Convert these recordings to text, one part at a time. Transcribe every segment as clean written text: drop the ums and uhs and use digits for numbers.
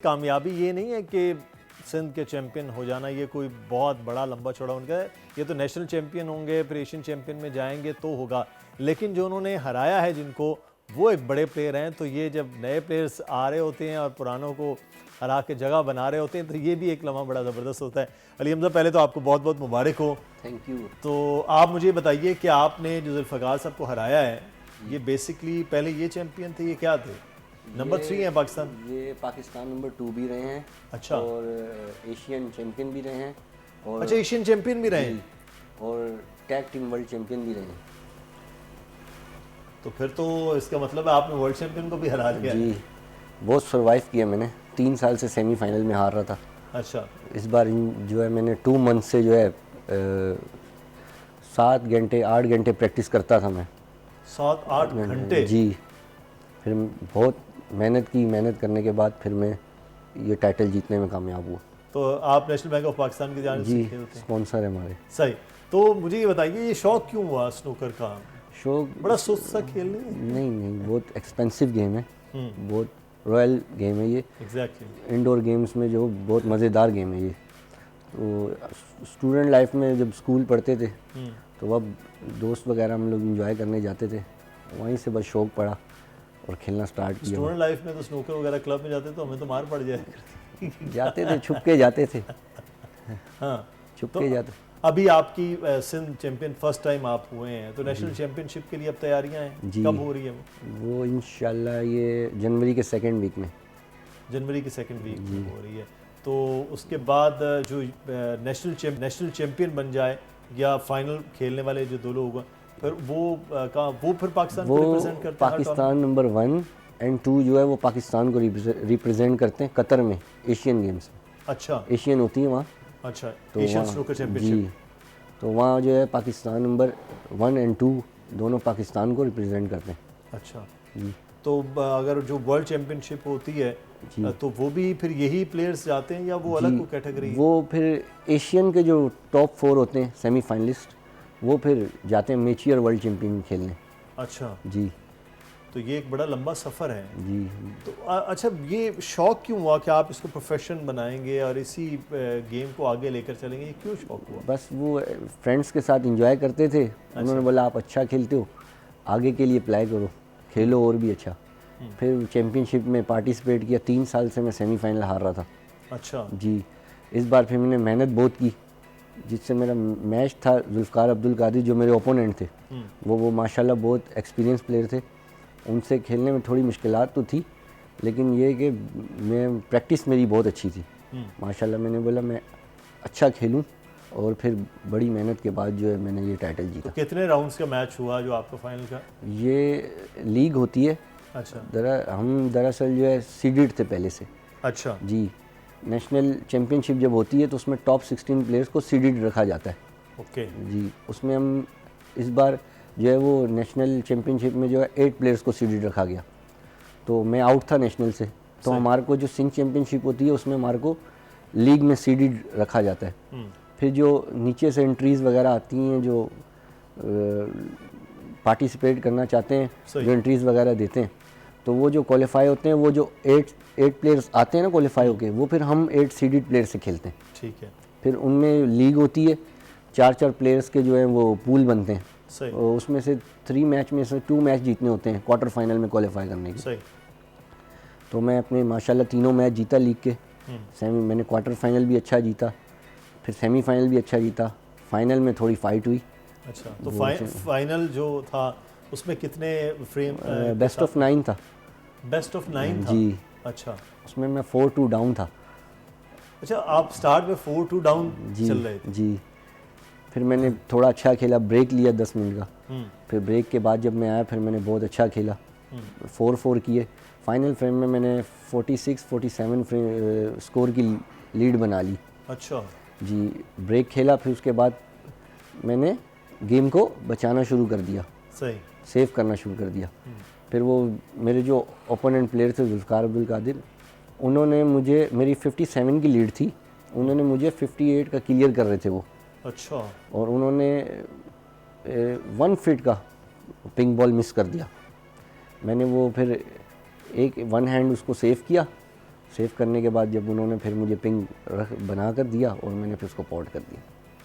कामयाबी ये नहीं है कि सिंध के चैंपियन हो जाना ये कोई बहुत बड़ा लंबा चौड़ा उनका है। ये तो नेशनल चैंपियन होंगे, फिर एशियन चैंपियन में जाएंगे तो होगा। लेकिन जो उन्होंने हराया है जिनको, वो एक बड़े प्लेयर हैं। तो ये जब नए प्लेयर्स आ रहे होते हैं और पुरानों को हरा के जगह बना रहे होते हैं, तो ये भी एक लम्हा बड़ा ज़बरदस्त होता है। अली हमजा, पहले तो आपको बहुत बहुत मुबारक हो। Thank you. तो आप मुझे बताइए कि आपने जो जुल्फ़िकार साहब को हराया है, ये बेसिकली पहले ये चैंपियन थे, ये क्या थे? नंबर 3 है पाकिस्तान। ये पाकिस्तान नंबर 2 भी रहे हैं। अच्छा। और एशियन चैंपियन भी रहे हैं। और अच्छा, एशियन चैंपियन भी रहे हैं। और टैग टीम वर्ल्ड चैंपियन भी रहे हैं। तो फिर तो इसका मतलब है आपने वर्ल्ड चैंपियन को भी हरा दिया। जी, बहुत सर्वाइव किया मैंने। 3 साल से सेमीफाइनल में हार रहा था। अच्छा। इस बार जो है मैंने 2 मंथ से जो है 7 घंटे 8 घंटे प्रैक्टिस करता था मैं। 7-8 घंटे? जी। फिर बहुत मेहनत करने के बाद फिर मैं ये टाइटल जीतने में कामयाब हुआ। तो आप नेशनल बैंक ऑफ पाकिस्तान की जानिब से खेलते हैं? स्पॉन्सर है हमारे। सही। तो मुझे ये बताइए, ये शौक क्यों हुआ स्नूकर का? शौक बड़ा सुस्त सा खेल नहीं है? नहीं, बहुत एक्सपेंसिव गेम है। बहुत रॉयल गेम है ये। एग्जैक्टली। इंडोर गेम्स में जो बहुत मज़ेदार गेम है ये। तो स्टूडेंट लाइफ में जब स्कूल पढ़ते थे तो अब दोस्त वगैरह हम लोग इंजॉय करने जाते थे, वहीं से बस शौक पड़ा और खेलना स्टार्ट किया। स्टूडेंट लाइफ में तो स्नूकर वगैरह क्लब में जाते तो हमें तो मार पड़ जाए। जाते थे, छुप के जाते थे। हाँ, छुप तो के जाते। अभी आपकी सिंध चैंपियन फर्स्ट टाइम आप हुए हैं, तो नेशनल चैंपियनशिप के लिए अब तैयारियां हैं? जी। कब हो रही है वो इंशाल्लाह ये जनवरी के 2nd वीक में। जनवरी की 2nd वीक में हो रही है। तो उसके बाद जो नेशनल चैंपियन बन जाए या फाइनल खेलने वाले जो 2 लोग, फिर वो फिर पाकिस्तान को रिप्रेजेंट करते हैं? पाकिस्तान नंबर 1 और 2 जो है वो पाकिस्तान को रिप्रेजेंट करते हैं कतर में, एशियन गेम्स। अच्छा। एशियन होती है वहाँ। अच्छा, तो एशियन स्नूकर चैंपियनशिप। जी, तो वहाँ जो है पाकिस्तान नंबर 1 और 2 दोनों पाकिस्तान को रिप्रेजेंट करते हैं। अच्छा जी। तो अगर जो वर्ल्ड चैंपियनशिप होती है तो वो भी फिर यही प्लेयर्स जाते हैं या वो अलग को कैटेगरी? वो फिर एशियन के जो टॉप 4 होते हैं सेमीफाइनलिस्ट, वो फिर जाते हैं मेचियर वर्ल्ड चैंपियन खेलने। अच्छा जी। तो ये एक बड़ा लंबा सफ़र है। जी। तो अच्छा, ये शौक़ क्यों हुआ कि आप इसको प्रोफेशन बनाएंगे और इसी गेम को आगे लेकर चलेंगे? ये क्यों शौक़ हुआ? बस वो फ्रेंड्स के साथ एंजॉय करते थे। उन्होंने बोला आप अच्छा खेलते हो, आगे के लिए अप्लाई करो, खेलो और भी अच्छा। फिर चैम्पियनशिप में पार्टिसिपेट किया। 3 साल से मैं सेमीफाइनल हार रहा था। अच्छा जी। इस बार फिर मैंने मेहनत बहुत की, जिससे मेरा मैच था जुल्फ़िकार अब्दुल कादिर जो मेरे ओपोनेंट थे। वो माशाल्लाह बहुत एक्सपीरियंस प्लेयर थे। उनसे खेलने में थोड़ी मुश्किलात तो थी, लेकिन ये कि मैं प्रैक्टिस मेरी बहुत अच्छी थी माशाल्लाह। मैंने बोला मैं अच्छा खेलूं और फिर बड़ी मेहनत के बाद जो है मैंने ये टाइटल जीता। तो कितने राउंड्स का मैच हुआ जो आपका फाइनल का? ये लीग होती है। अच्छा। हम दरअसल जो है सीडेड थे पहले से। अच्छा जी। नेशनल चैम्पियनशिप जब होती है तो उसमें टॉप 16 प्लेयर्स को सीडेड रखा जाता है। ओके जी। उसमें हम इस बार जो है वो नेशनल चैम्पियनशिप में जो है 8 प्लेयर्स को सीडेड रखा गया। तो मैं आउट था नेशनल से, तो हमारे को जो सिंध चैम्पियनशिप होती है उसमें हमारे को लीग में सीडेड रखा जाता है। फिर जो नीचे से एंट्रीज़ वगैरह आती हैं जो पार्टिसिपेट करना चाहते हैं, जो एंट्रीज़ वगैरह देते हैं, तो वो जो क्वालिफाई होते हैं, वो जो 8 प्लेयर्स आते हैं ना क्वालिफाई होके, वो फिर हम 8 सीडेड प्लेयर से खेलते हैं। ठीक है। फिर उनमें लीग होती है, 4-4 प्लेयर्स के जो है वो पूल बनते हैं। सही। और उसमें से 3 मैच में से 2 मैच जीतने होते हैं क्वार्टर फाइनल में क्वालिफाई करने के। सही। तो मैं अपने माशाल्लाह तीनों मैच जीता लीग के। मैंने क्वार्टर फाइनल भी अच्छा जीता, फिर सेमीफाइनल भी अच्छा जीता, फाइनल में थोड़ी फाइट हुई। अच्छा, तो फाइनल जो था उसमें कितने फ्रेम? बेस्ट ऑफ 9 था। बेस्ट ऑफ 9 था? जी। अच्छा। उसमें मैं 4-2 डाउन था। अच्छा, आप स्टार्ट में 4-2 डाउन चल रहे थे? जी। फिर मैंने थोड़ा अच्छा खेला, ब्रेक लिया 10 मिनट का। फिर ब्रेक के बाद जब मैं आया फिर मैंने बहुत अच्छा खेला, 4-4 किए। फाइनल फ्रेम में मैंने 46-47 स्कोर की लीड बना ली। अच्छा जी। ब्रेक खेला, फिर उसके बाद मैंने गेम को बचाना शुरू कर दिया। सही। सेव करना शुरू कर दिया। फिर वो मेरे जो ओपोनेंट प्लेयर थे जुल्फ़िकार अब्दुल कादिर, उन्होंने मुझे, मेरी 57 की लीड थी, उन्होंने मुझे 58 का क्लियर कर रहे थे वो। अच्छा। और उन्होंने 1 फीट का पिंक बॉल मिस कर दिया। मैंने वो फिर एक 1 हैंड उसको सेव किया सेव करने के बाद जब उन्होंने फिर मुझे पिंग बना कर दिया और मैंने फिर उसको पॉट कर दिया।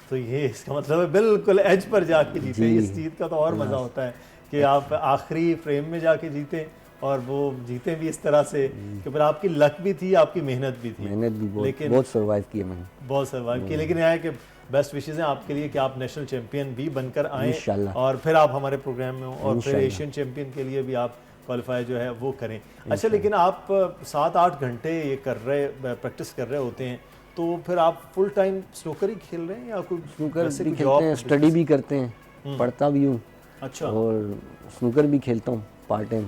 तो ये इसका मतलब है बिल्कुल एज पर जाके जीते। इस जीत का तो और मज़ा होता है कि आप आखिरी फ्रेम में जाके जीते और वो जीते भी इस तरह से कि फिर आपकी लक भी थी, आपकी मेहनत भी थी। मेहनत भी लेकिन बहुत सर्वाइव किया मैंने, बहुत सर्वाइव की। लेकिन यह है कि बेस्ट विशेज़ हैं आपके लिए कि आप नेशनल चैंपियन भी बनकर आए इंशाल्लाह। और फिर आप हमारे प्रोग्राम में हो और फिर इंशाल्लाह। एशियन चैंपियन के लिए भी आप क्वालिफाई जो है वो करें। अच्छा, लेकिन आप 7-8 घंटे ये कर रहे प्रैक्टिस कर रहे होते हैं, तो फिर आप फुल टाइम स्नूकर ही खेल रहे हैं या कोई स्नूकर वैसे भी कोई खेलते हैं, जॉब? स्टडी भी करते हैं, पढ़ता भी हूँ अच्छा, और स्नूकर भी खेलता हूँ पार्ट टाइम।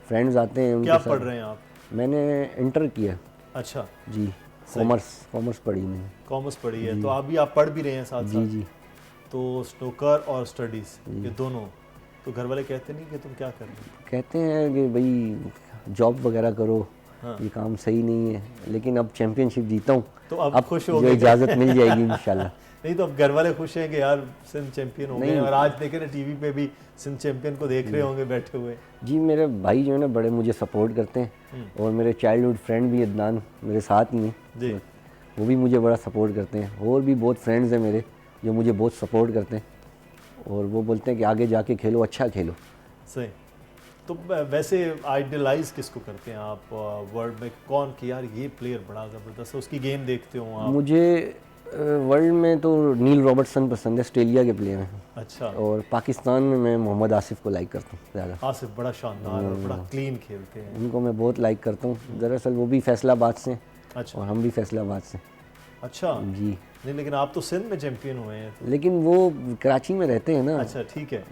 फ्रेंड्स आते हैं उनके क्या साथ। पढ़ रहे हैं आप? मैंने इंटर किया अच्छा, जी, कॉमर्स पढ़ी मैंने। कॉमर्स पढ़ी है, तो अभी आप पढ़ भी रहे हैं साथ जी साथ। जी। तो स्नूकर और स्टडीज ये दोनों, तो घर वाले कहते नहीं कि तुम क्या कर रहे हो? कहते हैं कि भाई जॉब वगैरह करो, हाँ। ये काम सही नहीं है, लेकिन अब चैंपियनशिप जीता हूँ तो अब खुश हो जो गए? इजाज़त मिल जाएगी इंशाल्लाह। नहीं तो अब घर वाले खुश हैं कि यार सिंध चैंपियन हो गए, नहीं। और आज देखे ना टीवी पे भी सिंध चैंपियन को देख रहे होंगे बैठे हुए। जी, मेरे भाई जो है ना बड़े मुझे सपोर्ट करते हैं और मेरे चाइल्डहुड फ्रेंड भी अदनान मेरे साथ ही हैं जी, वो भी मुझे बड़ा सपोर्ट करते हैं। और भी बहुत फ्रेंड्स हैं मेरे जो मुझे बहुत सपोर्ट करते हैं और वो बोलते हैं कि आगे जाके खेलो, अच्छा खेलो। सही। तो वैसे आइडियलाइज किसको करते हैं आप वर्ल्ड में? कौन कि यार ये प्लेयर बड़ा ज़बरदस्त है, उसकी गेम देखते हो आप? मुझे वर्ल्ड में तो नील रॉबर्टसन पसंद है, ऑस्ट्रेलिया के प्लेयर हैं। अच्छा, और पाकिस्तान में मैं मोहम्मद आसिफ को लाइक करता हूँ ज़्यादा। आसिफ बड़ा शानदार और बड़ा क्लीन खेलते हैं। उनको मैं बहुत लाइक करता हूँ। दरअसल वो भी फैसलाबाद से हैं अच्छा और हम भी फैसलाबाद से। अच्छा, जी, नहीं लेकिन आप तो सिंध में चैंपियन हुए हैं। लेकिन वो कराची में रहते हैं ना। अच्छा ठीक है।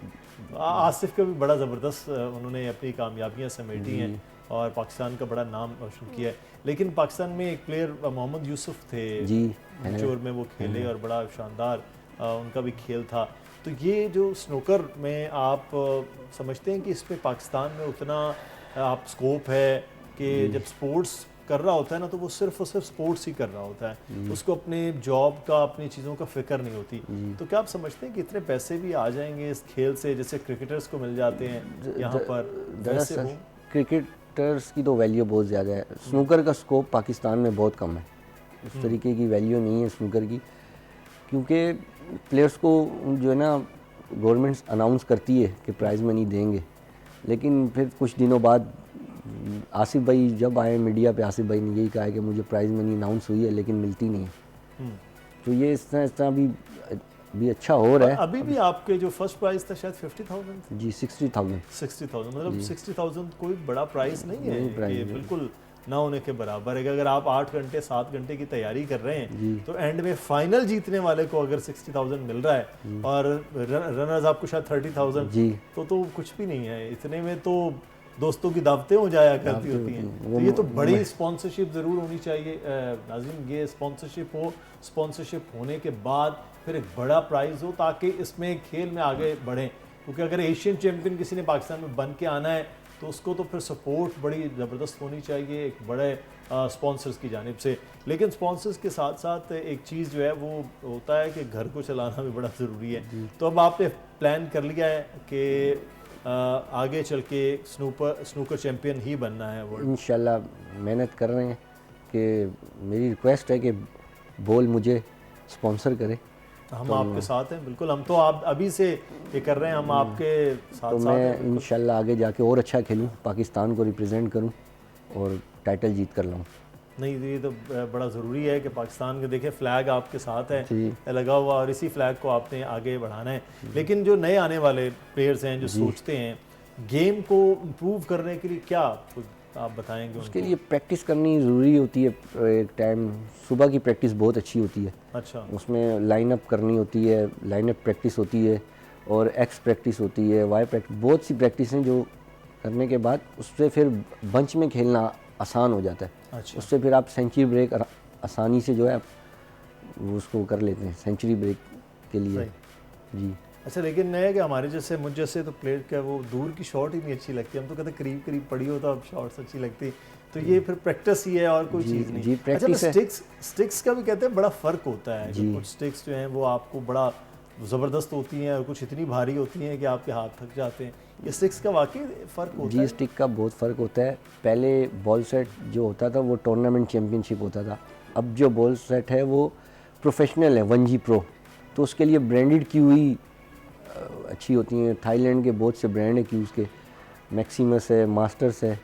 आसिफ का भी बड़ा ज़बरदस्त उन्होंने अपनी कामयाबियां समेटी हैं और पाकिस्तान का बड़ा नाम रोशन किया है। लेकिन पाकिस्तान में एक प्लेयर मोहम्मद यूसुफ थे जी, चोर में वो खेले और बड़ा शानदार उनका भी खेल था। तो ये जो स्नूकर में आप समझते हैं कि इसमें पाकिस्तान में उतना आप स्कोप है कि जब स्पोर्ट्स कर रहा होता है ना तो वो सिर्फ और सिर्फ स्पोर्ट्स ही कर रहा होता है, उसको अपने जॉब का, अपनी चीज़ों का फिक्र नहीं होती। तो क्या आप समझते हैं कि इतने पैसे भी आ जाएंगे इस खेल से जैसे क्रिकेटर्स को मिल जाते हैं यहाँ पर? वैसे दरअसल क्रिकेटर्स की तो वैल्यू बहुत ज़्यादा है, स्नूकर का स्कोप पाकिस्तान में बहुत कम है। उस तरीके की वैल्यू नहीं है स्नूकर की, क्योंकि प्लेयर्स को जो है ना गवर्नमेंट अनाउंस करती है कि प्राइज़ मनी देंगे, लेकिन फिर कुछ दिनों बाद आसिफ भाई जब आए मीडिया पे, आसिफ भाई ने यही कहा है कि मुझे प्राइज़ मनी अनाउंस हुई है लेकिन मिलती नहीं है। तो ये इस तरह भी अच्छा हो रहा है। अभी भी आपके जो फर्स्ट प्राइस था शायद 50,000 जी, 60,000। 60,000 मतलब 60,000 कोई बड़ा प्राइस नहीं है, प्राइस ये नहीं। बिल्कुल ना होने के बराबर है कि अगर आप 8 घंटे 7 घंटे की तैयारी कर रहे हैं तो एंड में फाइनल जीतने वाले को अगर 60,000 मिल रहा है और रनर्स आपको शायद 30,000, जी, तो कुछ भी नहीं है। इतने में तो दोस्तों की दावतें हो जाया करती होती हैं। तो ये तो बड़ी स्पॉन्सरशिप ज़रूर होनी चाहिए नाज़रीन। ये स्पॉन्सरशिप होने के बाद फिर एक बड़ा प्राइज़ हो ताकि इसमें खेल में आगे बढ़ें, क्योंकि अगर एशियन चैंपियन किसी ने पाकिस्तान में बन के आना है तो उसको तो फिर सपोर्ट बड़ी ज़बरदस्त होनी चाहिए एक बड़े स्पॉन्सर्स की जानिब से। लेकिन स्पॉन्सर्स के साथ साथ एक चीज़ जो है वो होता है कि घर को चलाना भी बड़ा ज़रूरी है। तो अब आपने प्लान कर लिया है कि आगे चल के स्नूकर चैंपियन ही बनना है वर्ल्ड? इंशाल्लाह मेहनत कर रहे हैं कि मेरी रिक्वेस्ट है कि बोल मुझे स्पॉन्सर करे। हम आपके साथ हैं बिल्कुल। हम तो आप अभी से ये कर रहे हैं, हम आपके साथ तो साथ मैं हैं। इंशाल्लाह आगे जाके और अच्छा खेलूं, पाकिस्तान को रिप्रेजेंट करूं और टाइटल जीत कर लाऊं। नहीं ये तो बड़ा ज़रूरी है कि पाकिस्तान के देखें फ्लैग आपके साथ है जी। लगा हुआ और इसी फ्लैग को आपने आगे बढ़ाना है। लेकिन जो नए आने वाले प्लेयर्स हैं जो सोचते हैं गेम को इम्प्रूव करने के लिए क्या कुछ आप बताएंगे? उसके लिए प्रैक्टिस करनी ज़रूरी होती है। एक टाइम सुबह की प्रैक्टिस बहुत अच्छी होती है, अच्छा, उसमें लाइनअप करनी होती है, लाइनअप प्रैक्टिस होती है और एक्स प्रैक्टिस होती है, वाई प्रैक्टिस, बहुत सी प्रैक्टिस हैं जो करने के बाद उससे फिर बंच में खेलना आसान हो जाता है। अच्छा, उससे फिर आप सेंचुरी ब्रेक आसानी से जो है आप उसको कर लेते हैं सेंचुरी ब्रेक के लिए। जी। अच्छा, लेकिन नहीं है कि हमारे जैसे मुझ जैसे तो प्लेयर क्या वो दूर की शॉट ही नहीं अच्छी लगती, हम तो कहते करीब करीब पड़ी हो तो अब शॉट्स अच्छी लगती। तो ये फिर प्रैक्टिस ही है और कोई चीज़ नहीं। जी, अच्छा, प्रैक्टिस है। स्टिक्स का भी कहते हैं बड़ा फ़र्क होता है। जो कुछ स्टिक्स जो हैं वो आपको बड़ा ज़बरदस्त होती हैं और कुछ इतनी भारी होती हैं कि आपके हाथ थक जाते हैं। ये स्टिक्स का वाकई फ़र्क होता जी है? स्टिक का बहुत फ़र्क होता है। पहले बॉल सेट जो होता था वो टूर्नामेंट चैम्पियनशिप होता था, अब जो बॉल सेट है वो प्रोफेशनल है 1G प्रो, तो उसके लिए ब्रांडेड की हुई अच्छी होती हैं। थाईलैंड के बहुत से ब्रांड है क्यूज़ के, मैक्सिमस है, मास्टर्स है,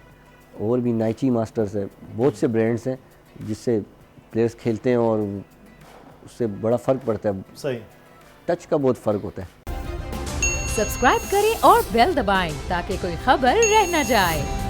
और भी नाइची मास्टर्स है, बहुत से ब्रांड्स हैं जिससे प्लेयर्स खेलते हैं और उससे बड़ा फ़र्क पड़ता है। सही। टच का बहुत फ़र्क होता है। सब्सक्राइब करें और बेल दबाएं ताकि कोई खबर रह न जाए।